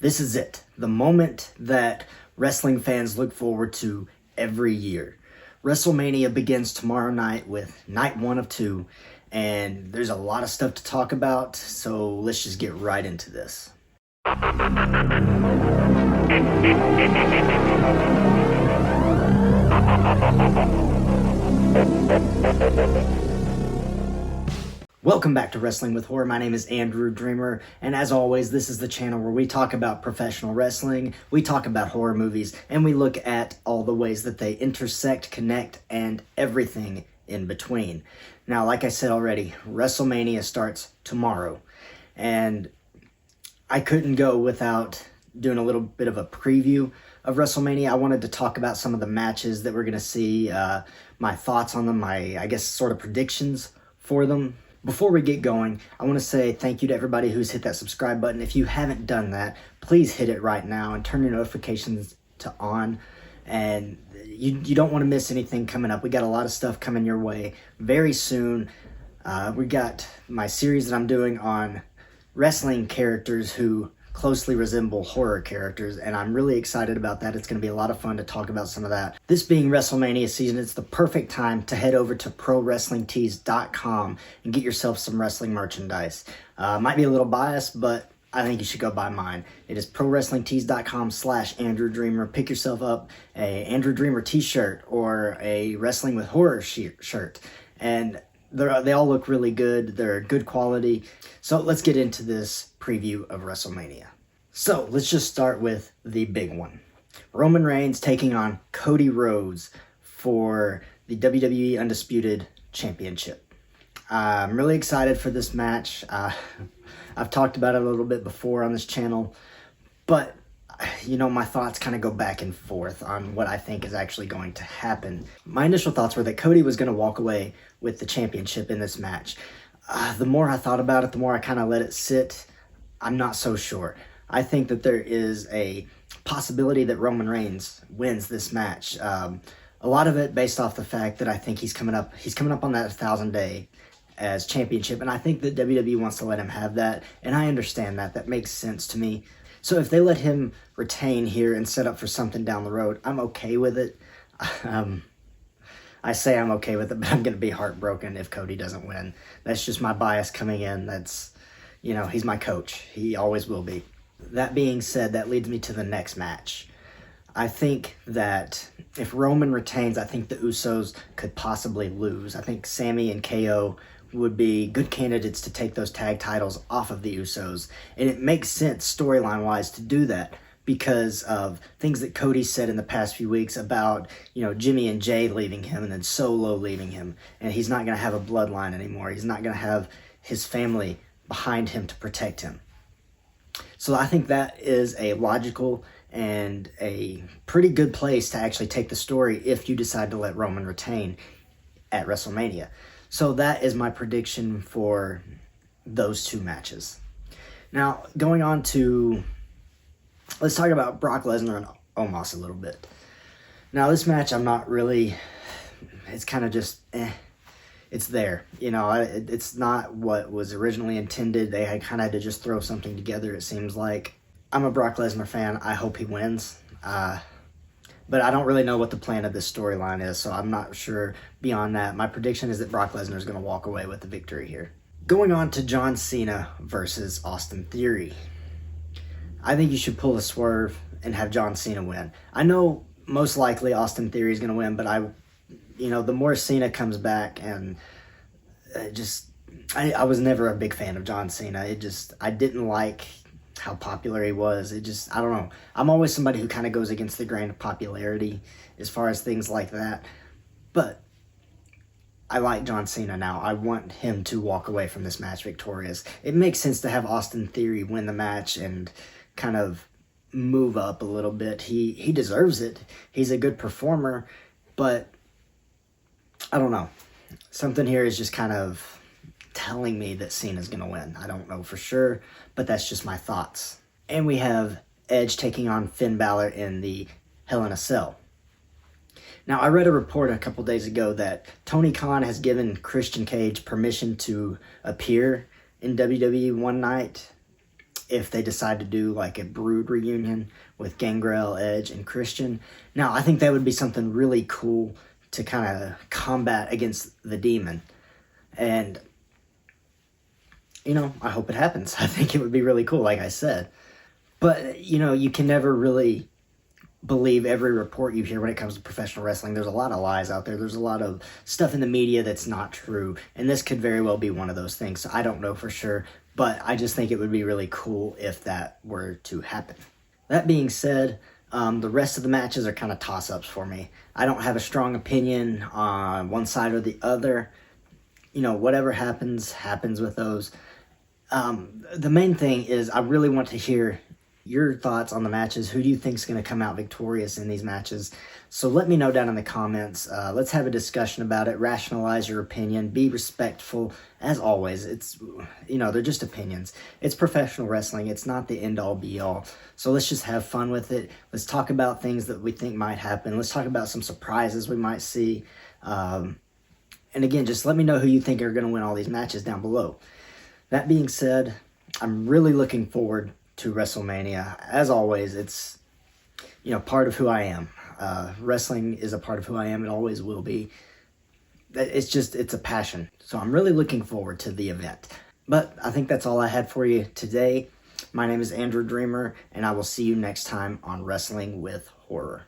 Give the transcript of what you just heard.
This is it, the moment that wrestling fans look forward to every year. Wrestlemania begins tomorrow night with night 1 of 2, and there's a lot of stuff to talk about, so let's just get right into this. Welcome back to Wrestling with Horror. My name is Andrew Dreamer, and as always, this is the channel where we talk about professional wrestling, we talk about horror movies, and we look at all the ways that they intersect, connect, and everything in between. Now, like I said already, WrestleMania starts tomorrow, and I couldn't go without doing a little bit of a preview of WrestleMania. I wanted to talk about some of the matches that we're going to see, my thoughts on them, my, I guess, sort of predictions for them. Before we get going, I want to say thank you to everybody who's hit that subscribe button. If you haven't done that, please hit it right now and turn your notifications to on. And you don't want to miss anything coming up. We got a lot of stuff coming your way very soon. We got my series that I'm doing on wrestling characters who closely resemble horror characters, and I'm really excited about that. It's going to be a lot of fun to talk about some of that. This being WrestleMania season, it's the perfect time to head over to ProWrestlingTees.com and get yourself some wrestling merchandise. Might be a little biased, but I think you should go buy mine. It is ProWrestlingTees.com/Andrew Dreamer. Pick yourself up a Andrew Dreamer t-shirt or a Wrestling with Horror shirt, and they all look really good. They're good quality. So let's get into this preview of WrestleMania. So let's just start with the big one. Roman Reigns taking on Cody Rhodes for the WWE Undisputed Championship. I'm really excited for this match. I've talked about it a little bit before on this channel, but you know, my thoughts kind of go back and forth on what I think is actually going to happen. My initial thoughts were that Cody was going to walk away with the championship in this match. The more I thought about it, the more I kind of let it sit. I'm not so sure. I think that there is a possibility that Roman Reigns wins this match. A lot of it based off the fact that I think he's coming up on that 1,000 day as championship, and I think that WWE wants to let him have that, and I understand that. That makes sense to me. So if they let him retain here and set up for something down the road, I'm okay with it. I say I'm okay with it, but I'm going to be heartbroken if Cody doesn't win. That's just my bias coming in. That's, you know, he's my coach. He always will be. That being said, that leads me to the next match. I think that if Roman retains, I think the Usos could possibly lose. I think Sami and KO would be good candidates to take those tag titles off of the Usos. And it makes sense storyline-wise to do that because of things that Cody said in the past few weeks about, you know, Jimmy and Jay leaving him and then Solo leaving him. And he's not going to have a bloodline anymore. He's not going to have his family behind him to protect him. So I think that is a logical and a pretty good place to actually take the story if you decide to let Roman retain at WrestleMania. So that is my prediction for those two matches. Now, going on to, let's talk about Brock Lesnar and Omos a little bit. Now, this match, I'm not really, it's kind of just, it's there. You know, it's not what was originally intended. They kind of had to just throw something together, it seems like. I'm a Brock Lesnar fan. I hope he wins. But I don't really know what the plan of this storyline is, so I'm not sure beyond that. My prediction is that Brock Lesnar is going to walk away with the victory here. Going on to John Cena versus Austin Theory. I think you should pull a swerve and have John Cena win. I know most likely Austin Theory is going to win, but the more Cena comes back, and I was never a big fan of John Cena. I didn't like how popular he was. I don't know. I'm always somebody who kind of goes against the grain of popularity as far as things like that. But I like John Cena now. I want him to walk away from this match victorious. It makes sense to have Austin Theory win the match and kind of move up a little bit. He deserves it. He's a good performer, but I don't know. Something here is just kind of telling me that Cena's going to win. I don't know for sure, but that's just my thoughts. And we have Edge taking on Finn Balor in the Hell in a Cell. Now, I read a report a couple days ago that Tony Khan has given Christian Cage permission to appear in WWE one night. if they decide to do like a Brood reunion with Gangrel, Edge, and Christian. Now, I think that would be something really cool to kind of combat against the Demon. And, I hope it happens. I think it would be really cool, like I said. But, you can never really believe every report you hear when it comes to professional wrestling. There's a lot of lies out there. There's a lot of stuff in the media that's not true. And this could very well be one of those things. So I don't know for sure. But I just think it would be really cool if that were to happen. That being said, the rest of the matches are kind of toss-ups for me. I don't have a strong opinion on one side or the other. Whatever happens with those. The main thing is I really want to hear your thoughts on the matches. Who do you think is going to come out victorious in these matches? So let me know down in the comments. Let's have a discussion about it. Rationalize your opinion. Be respectful. As always, it's, they're just opinions. It's professional wrestling. It's not the end-all, be-all. So let's just have fun with it. Let's talk about things that we think might happen. Let's talk about some surprises we might see. And again, just let me know who you think are going to win all these matches down below. That being said, I'm really looking forward to WrestleMania. As always, it's, part of who I am. Wrestling is a part of who I am. It always will be. It's a passion. So I'm really looking forward to the event. But I think that's all I had for you today. My name is Andrew Dreamer, and I will see you next time on Wrestling with Horror.